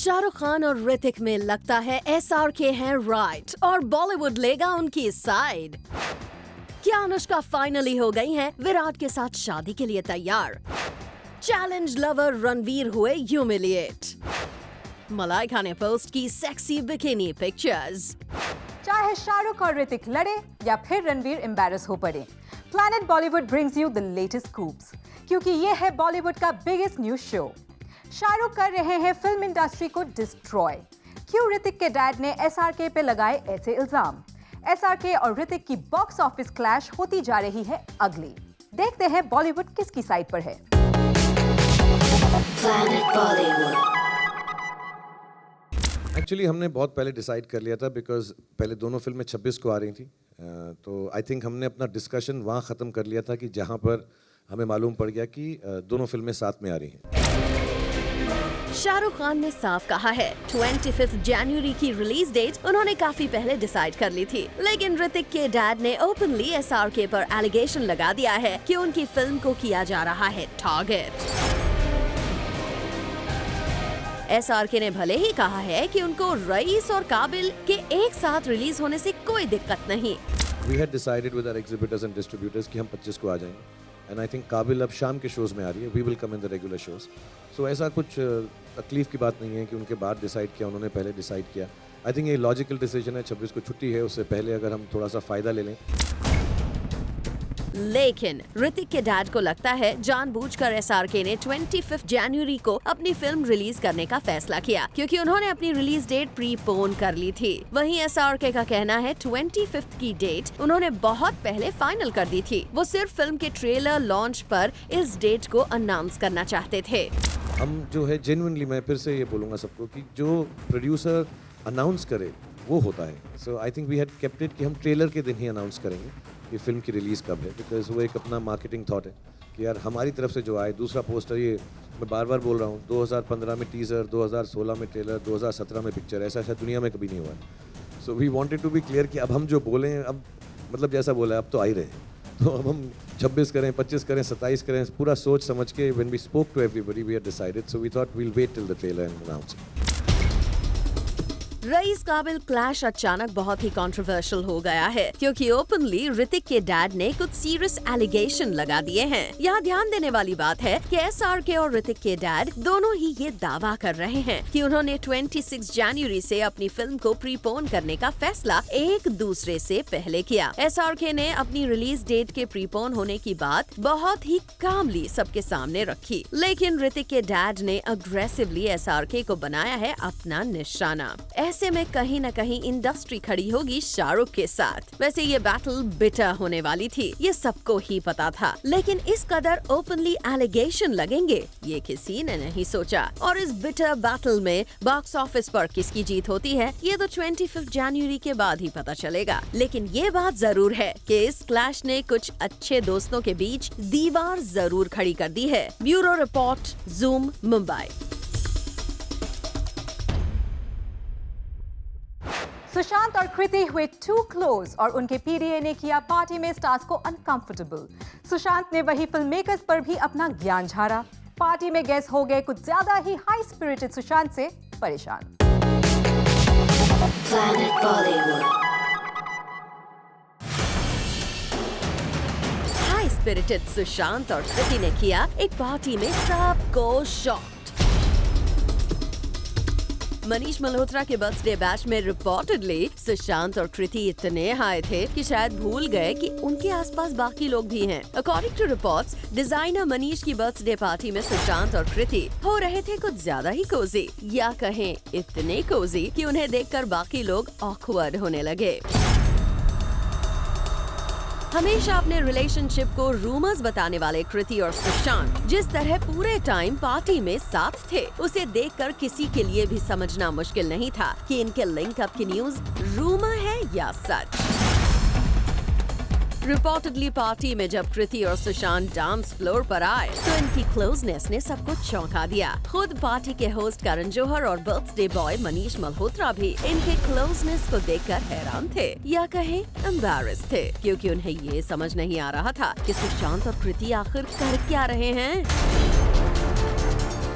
शाहरुख खान और ऋतिक में लगता है SRK हैं राइट और बॉलीवुड लेगा उनकी साइड। क्या अनुष्का फाइनली हो गई हैं विराट के साथ शादी के लिए तैयार? चैलेंज लवर रणवीर हुए ह्यूमिलिएट। मलाइका ने पोस्ट की सेक्सी बिकिनी पिक्चर्स। चाहे शाहरुख और ऋतिक लड़े या फिर रणवीर एम्बैरस हो पड़े, planet Bollywood brings you the latest scoops, क्योंकि ये है बॉलीवुड का बिगेस्ट न्यूज शो। शाहरुख कर रहे हैं फिल्म इंडस्ट्री को डिस्ट्रॉय। क्यों ऋतिक के डैड ने SRK पे लगाए ऐसे इल्जाम? SRK और ऋतिक की बॉक्स ऑफिस क्लैश होती जा रही है अगली। देखते हैं बॉलीवुड किसकी साइड पर है। एक्चुअली हमने बहुत पहले डिसाइड कर लिया था, बिकॉज पहले दोनों फिल्में 26 को आ रही थी। तो आई थिंक हमने अपना डिस्कशन वहाँ ख़त्म कर लिया था कि जहाँ पर हमें मालूम पड़ गया कि दोनों फिल्में साथ में आ रही हैं। शाहरुख खान ने साफ कहा है 25 जनवरी की रिलीज डेट उन्होंने काफी पहले डिसाइड कर ली थी, लेकिन ऋतिक के डैड ने ओपनली SRK पर एलिगेशन लगा दिया है कि उनकी फिल्म को किया जा रहा है टारगेट। SRK ने भले ही कहा है कि उनको रईस और काबिल के एक साथ रिलीज होने से कोई दिक्कत नहीं। We had decided with our exhibitors and distributors कि हम 25 को आ जाएंगे। And I think काबिल अब शाम के शोज में आ रही है। We will come in the regular shows. So ऐसा कुछ तकलीफ की बात नहीं है कि उनके बाद डिसाइड किया, उन्होंने पहले डिसाइड किया। आई थिंक ये लॉजिकल डिसीजन है। 26 को छुट्टी है, उससे पहले अगर हम थोड़ा सा फायदा ले लें। लेकिन ऋतिक के डैड को लगता है जानबूझकर SRK ने 25 जनवरी को अपनी फिल्म रिलीज करने का फैसला किया, क्योंकि उन्होंने अपनी रिलीज डेट प्रीपोन कर ली थी। वहीं SRK का कहना है 25 की डेट उन्होंने बहुत पहले फाइनल कर दी थी। वो सिर्फ फिल्म के ट्रेलर लॉन्च पर इस डेट को अनाउंस करना चाहते थे। हम जो है जेन्युइनली, मैं फिर से ये बोलूँगा सबको कि जो प्रोड्यूसर अनाउंस करे वो होता है। So I think we had kept it कि हम ट्रेलर के दिन ही अनाउंस करेंगे कि फिल्म की रिलीज़ कब है, बिकॉज वो एक अपना मार्केटिंग थॉट है कि यार हमारी तरफ से जो आए। दूसरा पोस्टर, ये मैं बार बार बोल रहा हूँ, 2015 में टीज़र, 2016 में ट्रेलर, 2017 में पिक्चर, ऐसा शायद दुनिया में कभी नहीं हुआ है। So we wanted to be clear कि अब हम जो बोलें, अब मतलब जैसा बोला है अब तो आ ही रहे हैं। तो अब हम 26 करें, 25 करें, 27 करें, पूरा सोच समझ के when we spoke to everybody we had decided, so we thought we will wait till the trailer and announce it. Raees Kaabil clash अचानक बहुत ही कंट्रोवर्शियल हो गया है, क्योंकि ओपनली ऋतिक के डैड ने कुछ सीरियस एलिगेशन लगा दिए हैं। यहाँ ध्यान देने वाली बात है कि SRK और ऋतिक के डैड दोनों ही ये दावा कर रहे हैं कि उन्होंने 26 जनवरी से अपनी फिल्म को प्रीपोन करने का फैसला एक दूसरे से पहले किया। SRK ने अपनी रिलीज डेट के प्रीपोन होने की बात बहुत ही कामली सबके सामने रखी, लेकिन ऋतिक के डैड ने अग्रेसिवली SRK को बनाया है अपना निशाना। ऐसे में कहीं न कहीं इंडस्ट्री खड़ी होगी शाहरुख के साथ। वैसे ये बैटल बिटर होने वाली थी, ये सबको ही पता था, लेकिन इस कदर ओपनली एलिगेशन लगेंगे ये किसी ने नहीं सोचा। और इस बिटर बैटल में बॉक्स ऑफिस पर किसकी जीत होती है ये तो 25 जनवरी के बाद ही पता चलेगा। लेकिन ये बात जरूर है कि इस क्लैश ने कुछ अच्छे दोस्तों के बीच दीवार जरूर खड़ी कर दी है। Bureau report, Zoom, Mumbai. Sushant और कृति हुए टू क्लोज और उनके PDA ने किया पार्टी में स्टार्स को अनकंफर्टेबल। सुशांत ने वही फिल्म मेकर्स पर भी अपना ज्ञान झाड़ा। पार्टी में गेस्ट हो गए कुछ ज्यादा ही हाई स्पिरिटेड सुशांत से परेशान। हाई स्पिरिटेड सुशांत और कृति ने किया एक पार्टी में सबको शॉक। मनीष मल्होत्रा के बर्थडे बैश में रिपोर्टेडली सुशांत और कृति इतने हाई थे कि शायद भूल गए कि उनके आसपास बाकी लोग भी हैं। According to reports, designer Manish की बर्थडे पार्टी में सुशांत और कृति हो रहे थे कुछ ज्यादा ही कोजी, या कहें इतने कोजी कि उन्हें देखकर बाकी लोग ऑकवर्ड होने लगे। हमेशा अपने रिलेशनशिप को रूमर्स बताने वाले कृति और सुशांत जिस तरह पूरे टाइम पार्टी में साथ थे, उसे देखकर किसी के लिए भी समझना मुश्किल नहीं था कि इनके लिंकअप की न्यूज रूमर है या सच। रिपोर्टेडली पार्टी में जब कृति और सुशांत डांस फ्लोर पर आए तो इनकी क्लोजनेस ने सबको चौंका दिया। खुद पार्टी के होस्ट करण जौहर और बर्थडे बॉय मनीष मल्होत्रा भी इनके क्लोजनेस को देखकर हैरान थे, या कहें एम्बैरेस थे, क्योंकि उन्हें ये समझ नहीं आ रहा था कि सुशांत और कृति आखिर कर क्या रहे हैं।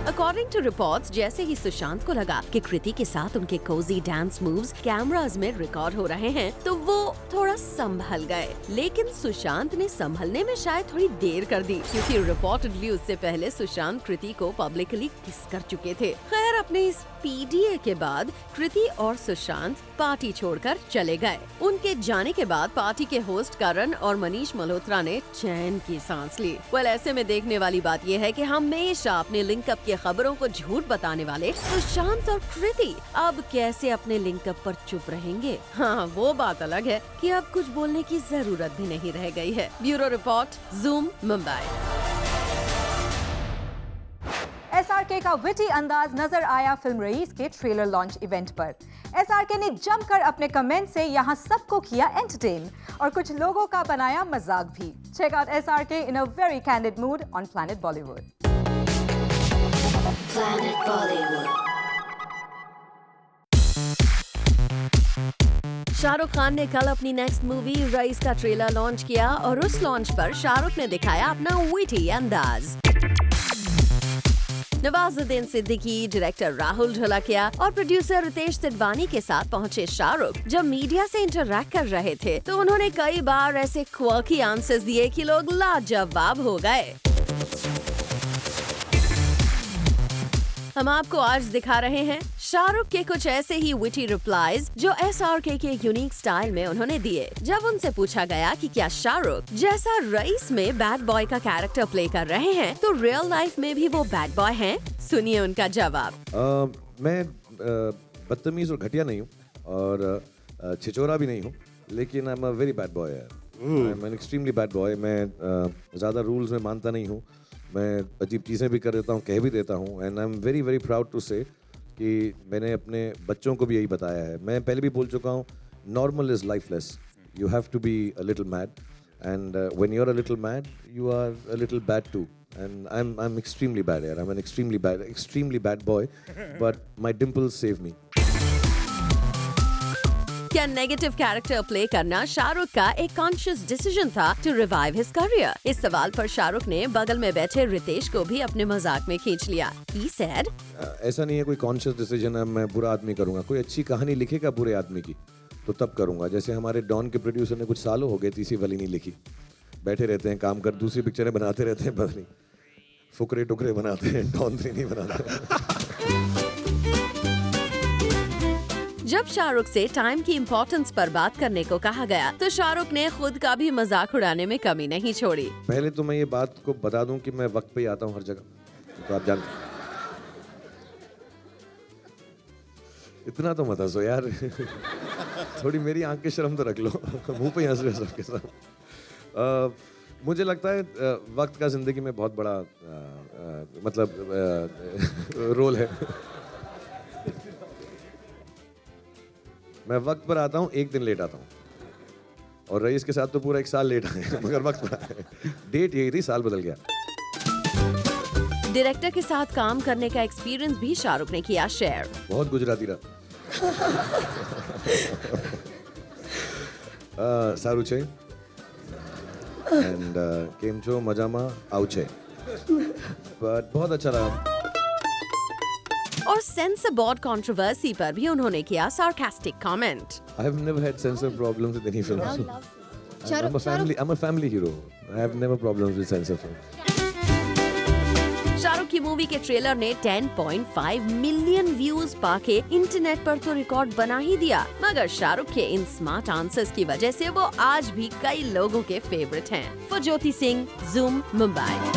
अकॉर्डिंग टू रिपोर्ट्स, जैसे ही सुशांत को लगा कि कृति के साथ उनके कोजी डांस मूव्स कैमरास में रिकॉर्ड हो रहे हैं, तो वो थोड़ा संभल गए। लेकिन सुशांत ने संभलने में शायद थोड़ी देर कर दी, क्योंकि रिपोर्टेडली उससे पहले सुशांत कृति को पब्लिकली किस कर चुके थे। खैर, अपने इस PDA के बाद कृति और सुशांत पार्टी छोड़कर चले गए। उनके जाने के बाद पार्टी के होस्ट करण और मनीष मल्होत्रा ने चैन की सांस ली। ऐसे में देखने वाली बात यह है कि हमेशा अपने लिंकअप की खबरों को झूठ बताने वाले सुशांत और कृति अब कैसे अपने लिंकअप पर चुप रहेंगे। हाँ, वो बात अलग है कि अब कुछ बोलने की जरूरत भी नहीं रह गई है। Bureau report, Zoom, Mumbai. SRK का विटी अंदाज नजर आया फिल्म रईस के ट्रेलर लॉन्च इवेंट पर। SRK ने जमकर अपने कमेंट से यहाँ सबको किया एंटरटेन और कुछ लोगों का बनाया मजाक भी। Check out SRK in a very candid mood on Planet Bollywood. Planet Bollywood. Shahrukh Khan ने कल अपनी नेक्स्ट मूवी रईस का ट्रेलर लॉन्च किया और उस लॉन्च पर शाहरुख ने दिखाया अपना विटी अंदाज। नवाजुद्दीन सिद्दीकी, डायरेक्टर राहुल ढोलकिया और प्रोड्यूसर रितेश सिडवानी के साथ पहुंचे शाहरुख जब मीडिया से इंटरैक्ट कर रहे थे, तो उन्होंने कई बार ऐसे क्वर्की आंसर्स दिए कि लोग लाजवाब हो गए। हम आपको आज दिखा रहे हैं शाहरुख के कुछ ऐसे ही विटी रिप्लाईज जो SRK के यूनिक स्टाइल में उन्होंने दिए जब उनसे पूछा गया कि क्या शाहरुख जैसा रईस में बैड बॉय का कैरेक्टर प्ले कर रहे हैं तो रियल लाइफ में भी वो बैड बॉय हैं। सुनिए उनका जवाब। मैं बदतमीज और घटिया नहीं हूँ और छिचोरा भी नहीं हूँ, लेकिन I am a very bad boy. I am an extremely bad boy. मैं ज़्यादा रूल्स में मानता नहीं हूँ, मैं अजीब चीज़ें भी कर देता हूँ, कह भी देता हूँ। And I am very very proud to say कि मैंने अपने बच्चों को भी यही बताया है। मैं पहले भी बोल चुका हूँ, normal is lifeless, you have to be a little mad and when you are a little mad you are a little bad too. And I am extremely bad यार, I am an extremely bad boy, but my dimples save me. क्या negative character play करना शाहरुख का एक conscious decision था to revive his career? इस सवाल पर शाहरुख ने बगल में बैठे रितेश को भी अपने मजाक में खींच लिया। He said, ऐसा नहीं है कोई कॉन्शियस डिसीजन है मैं बुरा आदमी करूंगा। कोई अच्छी कहानी लिखेगा बुरे आदमी की तो तब करूंगा। जैसे हमारे डॉन के प्रोड्यूसर ने कुछ सालों हो गए तीसरी वाली नहीं लिखी, बैठे रहते हैं काम कर, दूसरी पिक्चरें बनाते रहते हैं, पता नहीं फुकरे टुकरे बनाते हैं, डॉन 3 नहीं बनाते। जब शाहरुख से टाइम की इम्पोर्टेंस पर बात करने को कहा गया तो शाहरुख ने खुद का भी मजाक उड़ाने में कमी नहीं छोड़ी। पहले तो मैं ये बात को बता दूं कि मैं वक्त पे ही आता हूँ हर जगह, तो आप जानते इतना तो मत हंसो यार। थोड़ी मेरी आंख की शर्म तो रख लो। मुंह पे हंस रहे सबके साथ। मुझे लगता है वक्त का जिंदगी में बहुत बड़ा रोल है। मैं वक्त पर आता हूँ, एक दिन लेट आता हूँ, और रईस के साथ तो पूरा 1 साल लेट आए, मगर वक्त पर आए। डेट यही थी, साल बदल गया। डायरेक्टर के साथ काम करने का एक्सपीरियंस भी शाहरुख ने किया शेयर। बहुत गुजराती रहा। सारू छे एंड केम छो मजामा आउ छे, बट बहुत अच्छा रहा। और सेंसर बोर्ड कंट्रोवर्सी पर भी उन्होंने किया sarcastic comment. I have never had censor problems with any film. I'm a family hero. I have never problems with censor films. Shahrukh की मूवी के ट्रेलर ने 10.5 मिलियन व्यूज पाके इंटरनेट पर तो रिकॉर्ड बना ही दिया, मगर शाहरुख के इन स्मार्ट आंसर्स की वजह से वो आज भी कई लोगों के फेवरेट हैं। For Jyoti Singh, zoom, Mumbai.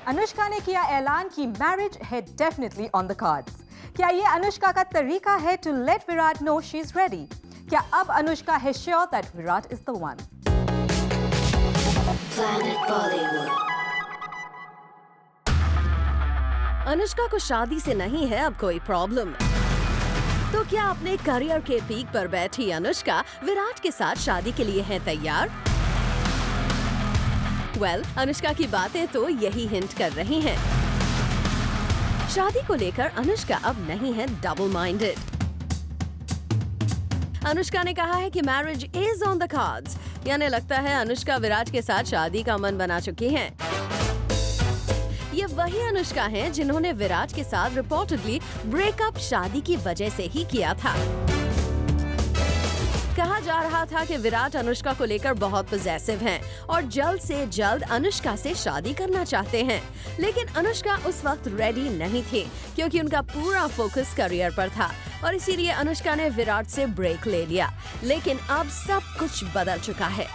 अनुष्का ने किया ऐलान कि मैरिज है डेफिनेटली ऑन द कार्ड्स। क्या ये अनुष्का का तरीका है to let Virat know she is ready? क्या अब अनुष्का है sure that Virat is the one? Planet Bollywood. Anushka को शादी से नहीं है अब कोई प्रॉब्लम, तो क्या अपने करियर के पीक पर बैठी अनुष्का विराट के साथ शादी के लिए है तैयार? अनुष्का की बातें तो यही हिंट कर रही हैं। शादी को लेकर अनुष्का अब नहीं है डबल माइंडेड। अनुष्का ने कहा है कि marriage is on the cards, यानी लगता है अनुष्का विराट के साथ शादी का मन बना चुकी हैं। ये वही अनुष्का हैं जिन्होंने विराट के साथ रिपोर्टेडली ब्रेकअप शादी की वजह से ही किया था। कहा जा रहा था कि विराट अनुष्का को लेकर बहुत पॉजेसिव हैं और जल्द से जल्द अनुष्का से शादी करना चाहते हैं, लेकिन अनुष्का उस वक्त रेडी नहीं थी क्योंकि उनका पूरा फोकस करियर पर था और इसीलिए अनुष्का ने विराट से ब्रेक ले लिया। लेकिन अब सब कुछ बदल चुका है।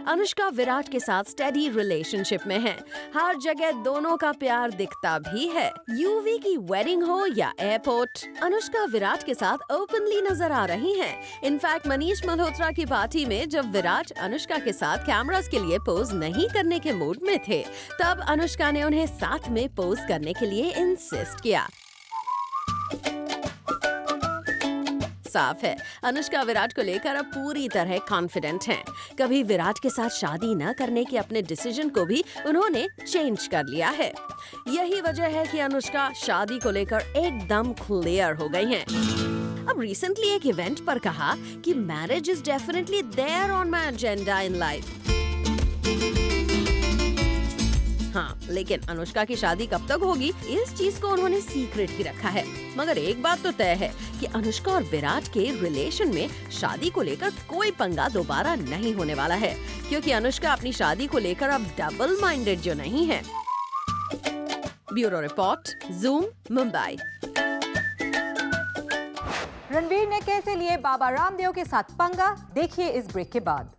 अनुष्का विराट के साथ स्टेडी रिलेशनशिप में है। हर जगह दोनों का प्यार दिखता भी है। यूवी की वेडिंग हो या एयरपोर्ट, अनुष्का विराट के साथ ओपनली नजर आ रही हैं। इनफैक्ट मनीष मल्होत्रा की पार्टी में जब विराट अनुष्का के साथ कैमरास के लिए पोज नहीं करने के मूड में थे, तब अनुष्का ने उन्हें साथ में पोज करने के लिए इंसिस्ट किया। साफ है, अनुष्का विराट को लेकर अब पूरी तरह कॉन्फिडेंट हैं। कभी विराट के साथ शादी न करने के अपने डिसीजन को भी उन्होंने चेंज कर लिया है। यही वजह है कि अनुष्का शादी को लेकर एकदम क्लियर हो गई हैं। अब रिसेंटली एक इवेंट पर कहा कि marriage is definitely there on my agenda in life. हाँ, लेकिन अनुष्का की शादी कब तक होगी, इस चीज को उन्होंने सीक्रेट ही रखा है। मगर एक बात तो तय है कि अनुष्का और विराट के रिलेशन में शादी को लेकर कोई पंगा दोबारा नहीं होने वाला है, क्योंकि अनुष्का अपनी शादी को लेकर अब डबल माइंडेड जो नहीं है। Bureau report, zoom, Mumbai. Ranveer ने कैसे लिए बाबा रामदेव के साथ पंगा, देखिए इस ब्रेक के बाद।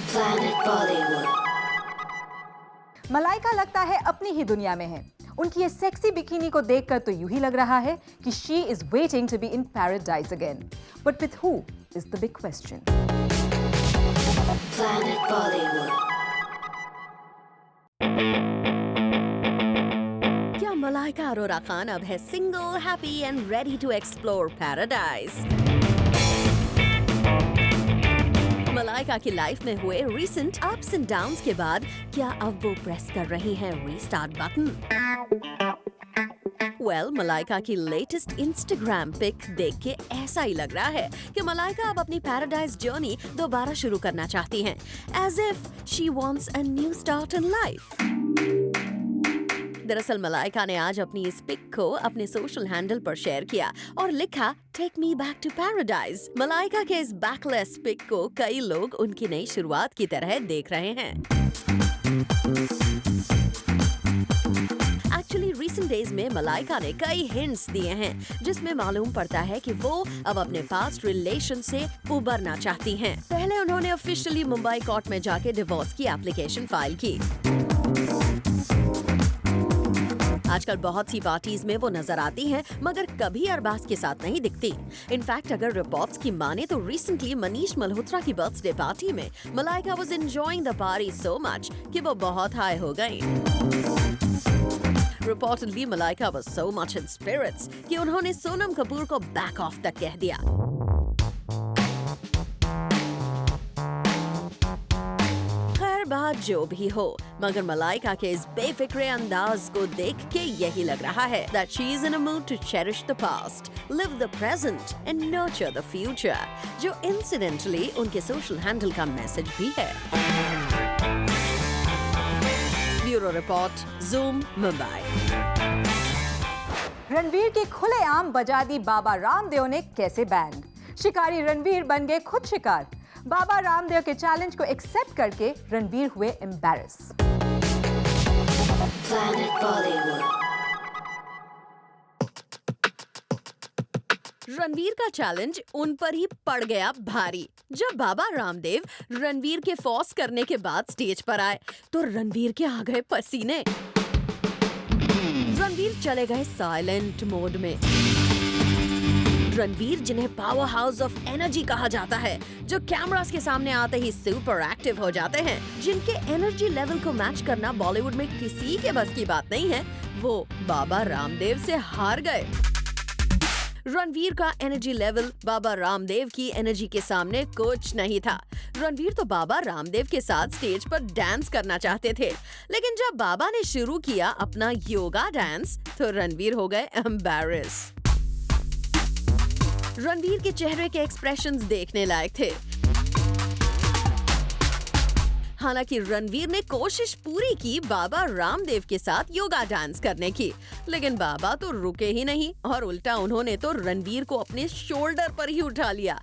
Planet Bollywood. मलाइका लगता है अपनी ही दुनिया में है। उनकी ये सेक्सी बिकिनी को देखकर तो यूं ही लग रहा है कि she is waiting to be in paradise again. But with who is the big question. Planet Bollywood. क्या मलाइका अरोरा खान अब है single, happy and ready to explore paradise? Malaika की लाइफ में हुए रिसेंट अप्स एंड डाउन्स के बाद क्या अब वो प्रेस कर रही हैं रीस्टार्ट बटन? वेल, मलाइका की लेटेस्ट इंस्टाग्राम पिक देख के ऐसा ही लग रहा है कि मलाइका अब अपनी पैराडाइज जर्नी दोबारा शुरू करना चाहती हैं, as if she wants a new start in life. दरअसल मलाइका ने आज अपनी इस पिक को अपने सोशल हैंडल पर शेयर किया और लिखा, take me back to paradise. Malaika के इस बैकलेस पिक को कई लोग उनकी नई शुरुआत की तरह देख रहे हैं। एक्चुअली रिसेंट डेज में मलाइका ने कई हिंट्स दिए हैं जिसमें मालूम पड़ता है कि वो अब अपने पास्ट रिलेशन से उबरना चाहती हैं। पहले उन्होंने ऑफिशियली मुंबई कोर्ट में जाके डिवोर्स की एप्लीकेशन फाइल की। आजकल बहुत सी पार्टीज में वो नजर आती हैं, मगर कभी अरबाज के साथ नहीं दिखती। इनफैक्ट अगर रिपोर्ट्स की माने तो रिसेंटली मनीष मल्होत्रा की बर्थडे पार्टी में Malaika was enjoying the party so much कि वो बहुत हाई हो गई। Reportedly Malaika was so much in spirits कि उन्होंने सोनम कपूर को बैक ऑफ तक कह दिया। बात जो भी हो, मगर मलाइका के इस बेफिक्रे अंदाज को देख के यही लग रहा है that she is in a mood to cherish the past, live the present and nurture the future, जो incidentally उनके सोशल हैंडल का मैसेज भी है। Bureau report, zoom, Mumbai. Ranveer की खुलेआम बजा दी बाबा रामदेव ने कैसे बैंड। शिकारी रणवीर बन गए खुद शिकार। बाबा रामदेव के चैलेंज को एक्सेप्ट करके रणवीर हुए एम्बैरस। Planet Bollywood. रणवीर का चैलेंज उन पर ही पड़ गया भारी। जब बाबा रामदेव रणवीर के फॉर्स करने के बाद स्टेज पर आए तो रणवीर के आ गए पसीने। रणवीर चले गए साइलेंट मोड में। रणवीर, जिन्हें पावर हाउस ऑफ एनर्जी कहा जाता है, जो कैमरास के सामने आते ही सुपर एक्टिव हो जाते हैं, जिनके एनर्जी लेवल को मैच करना बॉलीवुड में किसी के बस की बात नहीं है, वो बाबा रामदेव से हार गए। रणवीर का एनर्जी लेवल बाबा रामदेव की एनर्जी के सामने कुछ नहीं था। रणवीर तो बाबा रामदेव के साथ स्टेज पर डांस करना चाहते थे, लेकिन जब बाबा ने शुरू किया अपना योगा डांस तो रणवीर हो गए एम्बैरस। रणवीर के चेहरे के एक्सप्रेशंस देखने लायक थे। हालांकि रणवीर ने कोशिश पूरी की बाबा रामदेव के साथ योगा डांस करने की, लेकिन बाबा तो रुके ही नहीं और उल्टा उन्होंने तो रणवीर को अपने शोल्डर पर ही उठा लिया।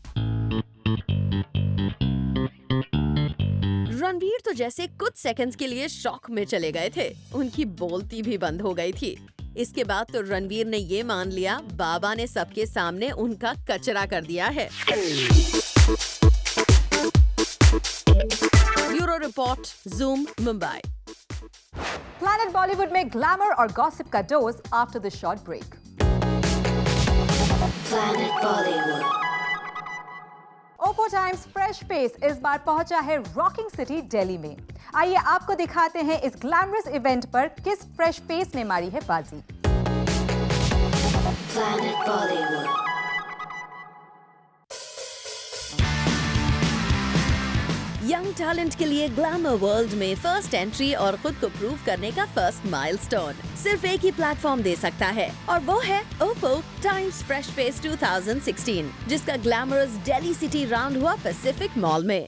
रणवीर तो जैसे कुछ सेकंड्स के लिए शॉक में चले गए थे, उनकी बोलती भी बंद हो गई थी। इसके बाद तो रणवीर ने ये मान लिया बाबा ने सबके सामने उनका कचरा कर दिया है। Bureau report, Zoom, Mumbai. Planet Bollywood में ग्लैमर और गॉसिप का dose after the short break. Planet Bollywood. Oppo Times fresh face इस बार पहुंचा है रॉकिंग सिटी दिल्ली में। आइए आपको दिखाते हैं इस ग्लैमरस इवेंट पर किस फ्रेश फेस ने मारी है बाजी। Planet Bollywood. यंग टैलेंट के लिए ग्लैमर वर्ल्ड में फर्स्ट एंट्री और खुद को प्रूव करने का फर्स्ट माइलस्टोन सिर्फ एक ही प्लेटफॉर्म दे सकता है, और वो है ओप्पो टाइम्स फ्रेश फेस 2016, जिसका ग्लैमरस दिल्ली सिटी राउंड हुआ पैसिफिक मॉल में।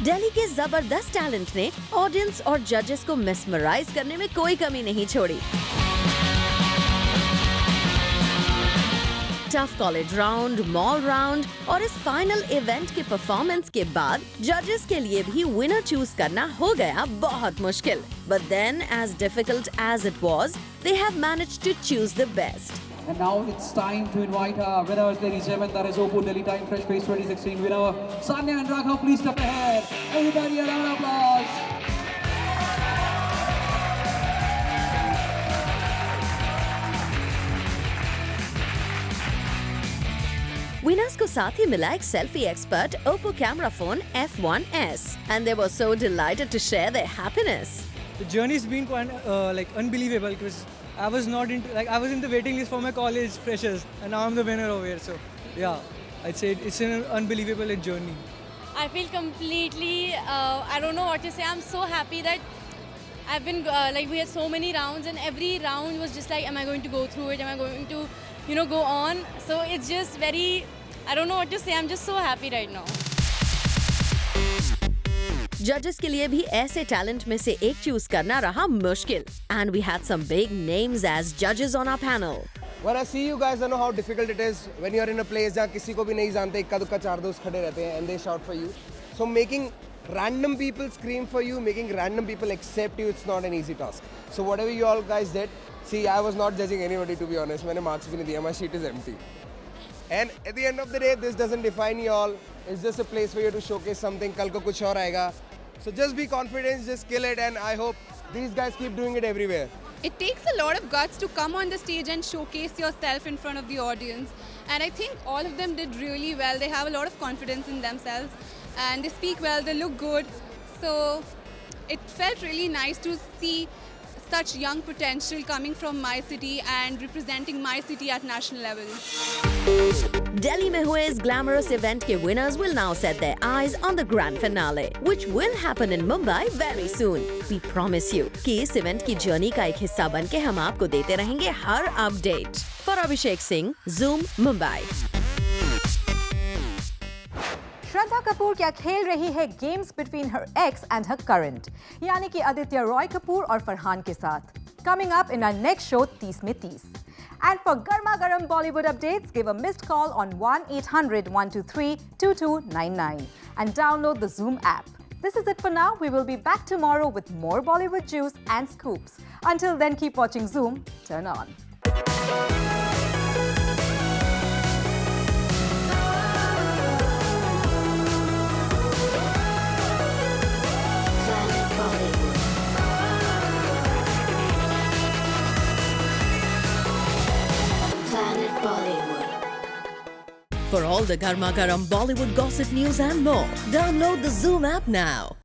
दिल्ली के जबरदस्त टैलेंट ने ऑडियंस और जजेस को मेस्मराइज करने में कोई कमी नहीं छोड़ी। Tough college round, mall round और इस फाइनल इवेंट के परफॉर्मेंस के बाद जजेस के लिए भी विनर चूज करना हो गया बहुत मुश्किल। But then, as difficult as it was, they have managed to choose the best. And now it's time to invite our winners, ladies and gentlemen. That is Oppo Delhi Time Fresh Face 2016 winner, Sanya and Raghav. Please step ahead. Everybody, a round of applause. Winners को साथ ही मिला एक selfie expert Oppo camera phone F1s, and they were so delighted to share their happiness. The journey's been quite unbelievable, because I was in the waiting list for my college freshers, and now I'm the winner over here. So yeah, I'd say it's an unbelievable journey. I feel completely, I don't know what to say. I'm so happy that I've been, we had so many rounds, and every round was just like, am I going to go through it? Am I going to, go on? So it's just very, I don't know what to say. I'm just so happy right now. जजेस के लिए भी ऐसे talent में से एक choose करना रहा मुश्किल, and we had some big names as judges on our panel. When I see you guys, I know how difficult it is when you're in a place जहाँ किसी को भी नहीं जानते, इक्का दुक्का चार दोस्त खड़े रहते हैं and they shout for you. So making random people scream for you, making random people accept you, it's not an easy task. So whatever you all guys did, see, I was not judging anybody, to be honest. मैंने marks भी नहीं दिया, my sheet is empty. And at the end of the day, this doesn't define you all. It's just a place for you to showcase something. कल को कुछ और आएगा. So just be confident, just kill it, and I hope these guys keep doing it everywhere. It takes a lot of guts to come on the stage and showcase yourself in front of the audience. And I think all of them did really well. They have a lot of confidence in themselves and they speak well, they look good. So it felt really nice to see such young potential coming from my city and representing my city at national level. Delhi में हुए इस glamorous event के winners will now set their eyes on the grand finale, which will happen in Mumbai very soon. We promise you कि इस event की journey का एक हिस्सा बन के हम आपको देते रहेंगे हर update. For Abhishek Singh, Zoom, Mumbai. Shraddha Kapoor क्या खेल रही है games between her ex and her current, यानी कि आदित्य रॉय कपूर और फरहान के साथ। Coming up in our next show 30 में 30। And for Garma Garam Bollywood updates, give a missed call on 1-800-123-2299 and download the Zoom app. This is it for now. We will be back tomorrow with more Bollywood juice and scoops. Until then, keep watching Zoom. Turn on. Planet Bollywood. Planet Bollywood. For all the Garma Garam Bollywood gossip news and more, download the Zoom app now.